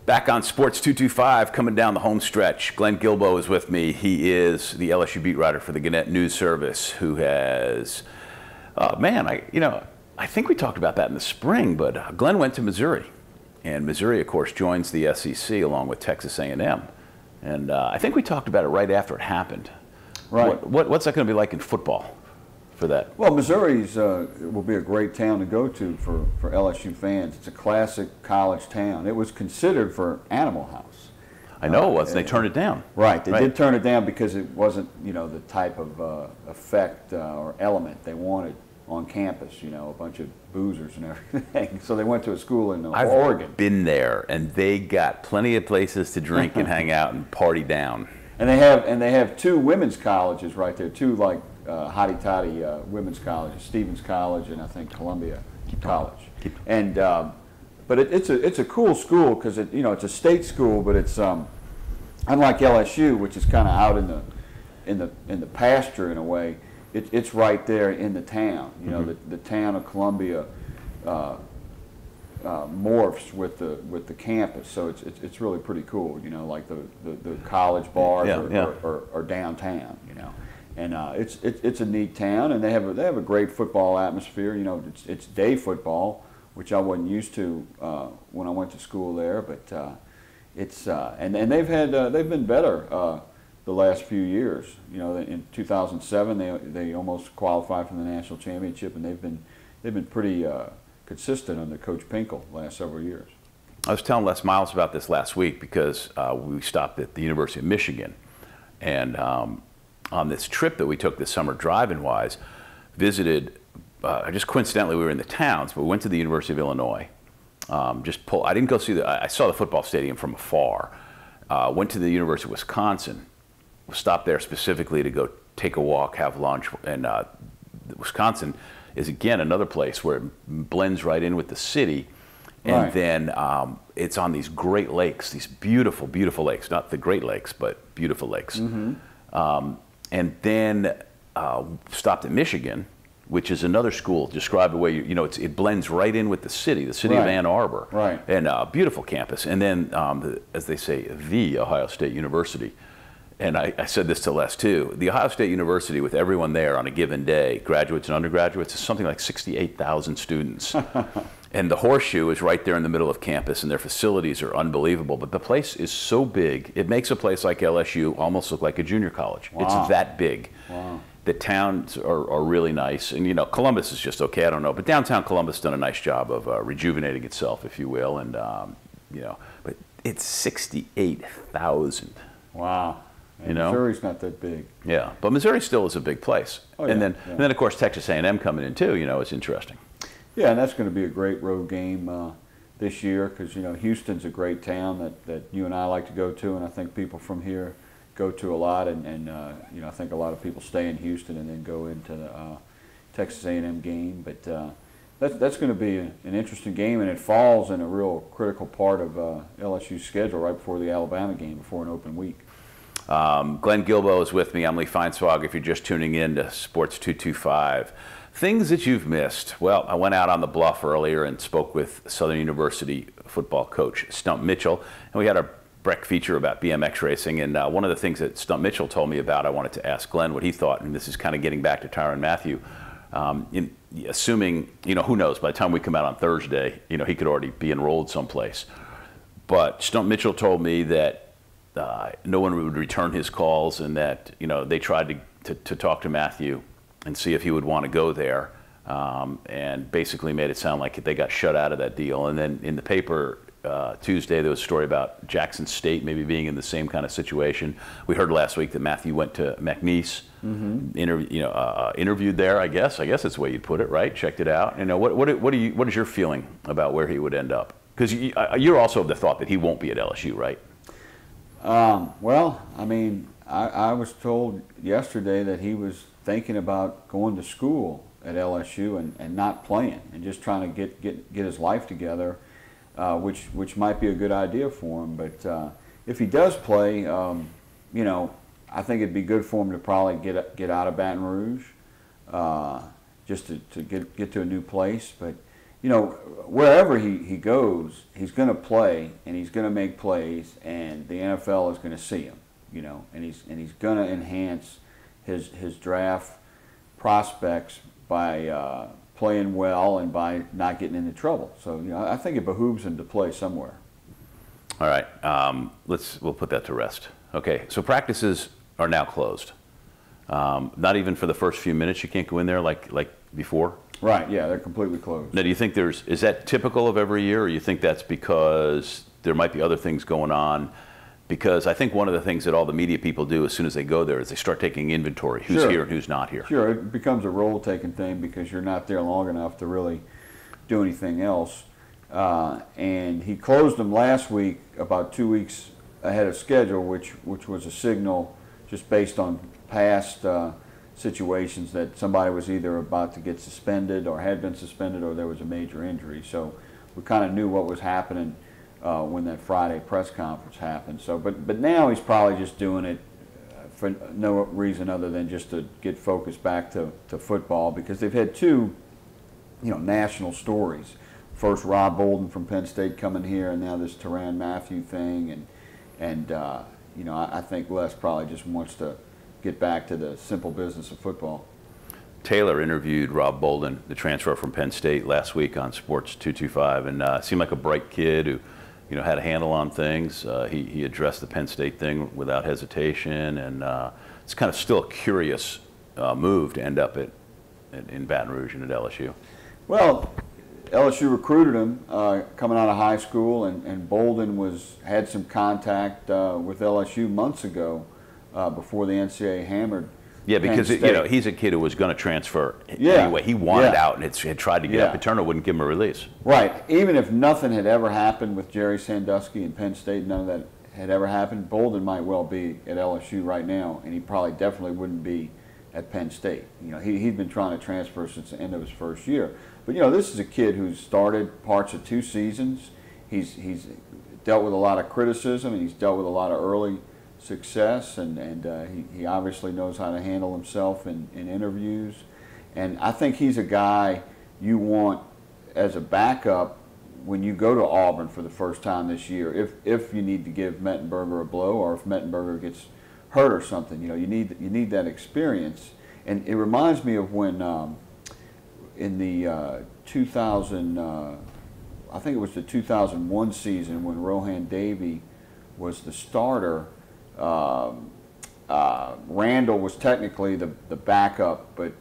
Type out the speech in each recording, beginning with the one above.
Back on Sports 225, coming down the home stretch. Glenn Guilbeau is with me. He is the LSU beat writer for the Gannett News Service, who has, I think we talked about that in the spring, but Glenn went to Missouri. And Missouri, of course, joins the SEC along with Texas A&M. And I think we talked about it right after it happened. Right. What's that going to be like in football for that? Well, Missouri's will be a great town to go to for LSU fans. It's a classic college town. It was considered for Animal House. I know it was, and they turned it down. Right, they did turn it down because it wasn't, the type of effect or element they wanted on campus, a bunch of boozers and everything. So they went to a school in Oregon. I've been there, and they got plenty of places to drink and hang out and party down. And they have two women's colleges right there, two like hotty-toddy women's colleges, Stevens College and I think Columbia College. And but it's a cool school because it's a state school, but it's unlike LSU, which is kind of out in the pasture in a way. It's right there in the town. The town of Columbia morphs with the campus, so it's really pretty cool. Like the college bars are downtown. And it's a neat town, and they have a great football atmosphere. It's day football, which I wasn't used to when I went to school there, but and they've been better the last few years. In 2007 they almost qualified for the national championship, and they've been pretty consistent under Coach Pinkel the last several years. I was telling Les Miles about this last week because we stopped at the University of Michigan, and on this trip that we took this summer driving-wise, visited, just coincidentally we were in the towns, but we went to the University of Illinois. I didn't go see I saw the football stadium from afar. Went to the University of Wisconsin, stopped there specifically to go take a walk, have lunch, and Wisconsin is again another place where it blends right in with the city. And then it's on these great lakes, these beautiful, beautiful lakes, not the Great Lakes, but beautiful lakes. Mm-hmm. And then stopped at Michigan, which is another school. Describe the way it blends right in with the city of Ann Arbor. Right. And beautiful campus. And then, as they say, the Ohio State University. And I said this to Les too. The Ohio State University, with everyone there on a given day, graduates and undergraduates, is something like 68,000 students. And the Horseshoe is right there in the middle of campus, and their facilities are unbelievable. But the place is so big, it makes a place like LSU almost look like a junior college. Wow. It's that big. Wow. The towns are really nice. And, Columbus is just okay, I don't know. But downtown Columbus done a nice job of rejuvenating itself, if you will. And, but it's 68,000. Wow. Missouri's not that big. Yeah, but Missouri still is a big place. Oh, yeah, and then of course Texas A&M coming in too. It's interesting. Yeah, and that's going to be a great road game this year because Houston's a great town that you and I like to go to, and I think people from here go to a lot. And I think a lot of people stay in Houston and then go into the Texas A&M game. But that's going to be an interesting game, and it falls in a real critical part of LSU's schedule right before the Alabama game, before an open week. Glenn Guilbeau is with me. I'm Lee Feinswog. If you're just tuning in to Sports 225, things that you've missed. Well, I went out on the bluff earlier and spoke with Southern University football coach Stump Mitchell, and we had a break feature about BMX racing. And one of the things that Stump Mitchell told me about, I wanted to ask Glenn what he thought, and this is kind of getting back to Tyrann Mathieu. Assuming, who knows, by the time we come out on Thursday, he could already be enrolled someplace. But Stump Mitchell told me that no one would return his calls, and that they tried to talk to Mathieu and see if he would want to go there, and basically made it sound like they got shut out of that deal. And then in the paper Tuesday there was a story about Jackson State maybe being in the same kind of situation. We heard last week that Mathieu went to McNeese, interviewed there. I guess that's the way you'd put it, right? Checked it out. What is your feeling about where he would end up? Because you're also of the thought that he won't be at LSU, right? Well, I mean, I was told yesterday that he was thinking about going to school at LSU and not playing and just trying to get his life together, which might be a good idea for him. But if he does play, I think it'd be good for him to probably get out of Baton Rouge, just to get to a new place. But you know, wherever he goes, he's going to play and he's going to make plays, and the NFL is going to see him, you know, and he's going to enhance his draft prospects by playing well and by not getting into trouble. So, you know, I think it behooves him to play somewhere. All right, we'll put that to rest. Okay, so practices are now closed. Not even for the first few minutes. You can't go in there like before. Right. Yeah, they're completely closed. Now, do you think is that typical of every year, or you think that's because there might be other things going on? Because I think one of the things that all the media people do as soon as they go there is they start taking inventory. Who's here and who's not here. Sure, it becomes a role-taking thing because you're not there long enough to really do anything else. And he closed them last week about 2 weeks ahead of schedule, which was a signal just based on past situations that somebody was either about to get suspended or had been suspended or there was a major injury. So we kind of knew what was happening when that Friday press conference happened. So, but now he's probably just doing it for no reason other than just to get focused back to football, because they've had two, you know, national stories. First, Rob Bolden from Penn State coming here, and now this Tyrann Mathieu thing, and you know, I think Les probably just wants to get back to the simple business of football. Taylor interviewed Rob Bolden, the transfer from Penn State, last week on Sports 225, and seemed like a bright kid who, you know, had a handle on things. He addressed the Penn State thing without hesitation, and it's kind of still a curious move to end up in Baton Rouge and at LSU. Well, LSU recruited him coming out of high school, and Bolden had some contact with LSU months ago before the NCAA hammered. Yeah, because you know, he's a kid who was going to transfer anyway. He wanted out and had tried to get up. Paterno wouldn't give him a release. Right. Even if nothing had ever happened with Jerry Sandusky and Penn State, none of that had ever happened, Bolden might well be at LSU right now, and he probably definitely wouldn't be at Penn State. You know, he'd been trying to transfer since the end of his first year. But, you know, this is a kid who's started parts of 2 seasons. He's dealt with a lot of criticism, and he's dealt with a lot of early success, and he obviously knows how to handle himself in interviews. And I think he's a guy you want as a backup when you go to Auburn for the first time this year, if you need to give Mettenberger a blow, or if Mettenberger gets hurt or something. You know, you need that experience. And it reminds me of when in the 2000, I think it was the 2001 season, when Rohan Davey was the starter. Randall was technically the backup, but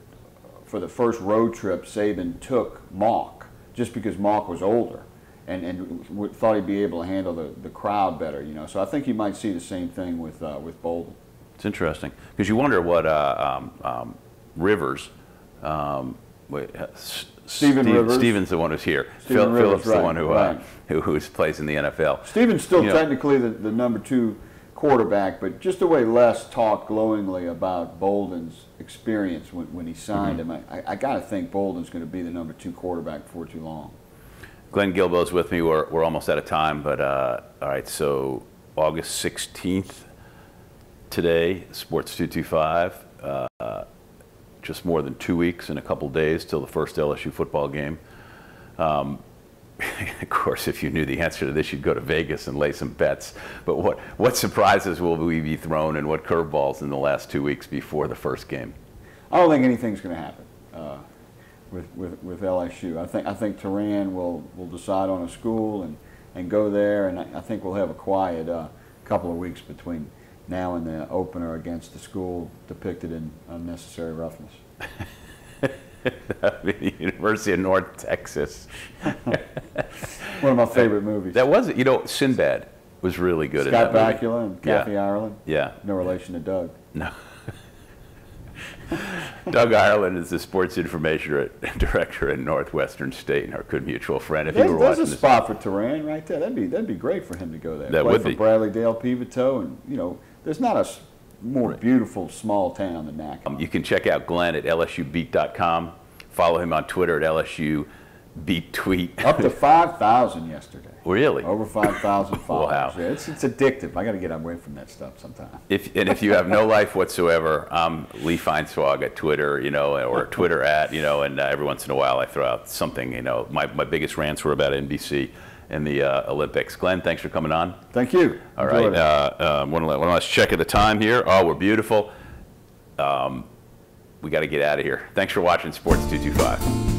for the first road trip, Saban took Mock just because Mock was older and thought he'd be able to handle the crowd better. You know, so I think you might see the same thing with Bolden. It's interesting because you wonder what Rivers. Steven's the one who's here. Phillips the one who plays in the NFL. Steven's still technically the number 2 quarterback, but just the way Les talked glowingly about Bolden's experience when he signed him, I got to think Bolden's going to be the number 2 quarterback before too long. Glenn Guilbeau's with me. We're almost out of time, but all right, so August 16th today, Sports 225. Just more than 2 weeks and a couple days till the first LSU football game. Of course, if you knew the answer to this, you'd go to Vegas and lay some bets. But what surprises will we be thrown, and what curveballs in the last 2 weeks before the first game? I don't think anything's going to happen with LSU. I think Tyrann will decide on a school and go there, and I think we'll have a quiet couple of weeks between now and the opener against the school depicted in Unnecessary Roughness. That would be the University of North Texas. One of my favorite movies. That was it. You know, Sinbad was really good in that movie. Scott Bakula and Kathy Ireland. Yeah. No relation to Doug. No. Doug Ireland is the sports information director at Northwestern State and our good mutual friend. If there's a spot for Tyrann right there. That'd be great for him to go there. That would be. Bradley Dale Pivoteau, and you know, there's not a more beautiful small town than Nacogdoches. You can check out Glenn at lsubeat.com. Follow him on Twitter at LSU beat tweet. Up to 5,000 yesterday. Really? Over 5,000 followers. Wow. Yeah, it's addictive. I got to get away from that stuff sometime. If you have no life whatsoever, I'm Lee Feinswog at Twitter, or Twitter at, and every once in a while I throw out something, My biggest rants were about NBC and the Olympics. Glenn, thanks for coming on. Thank you. All right. One last check at the time here. Oh, we're beautiful. We got to get out of here. Thanks for watching Sports 225.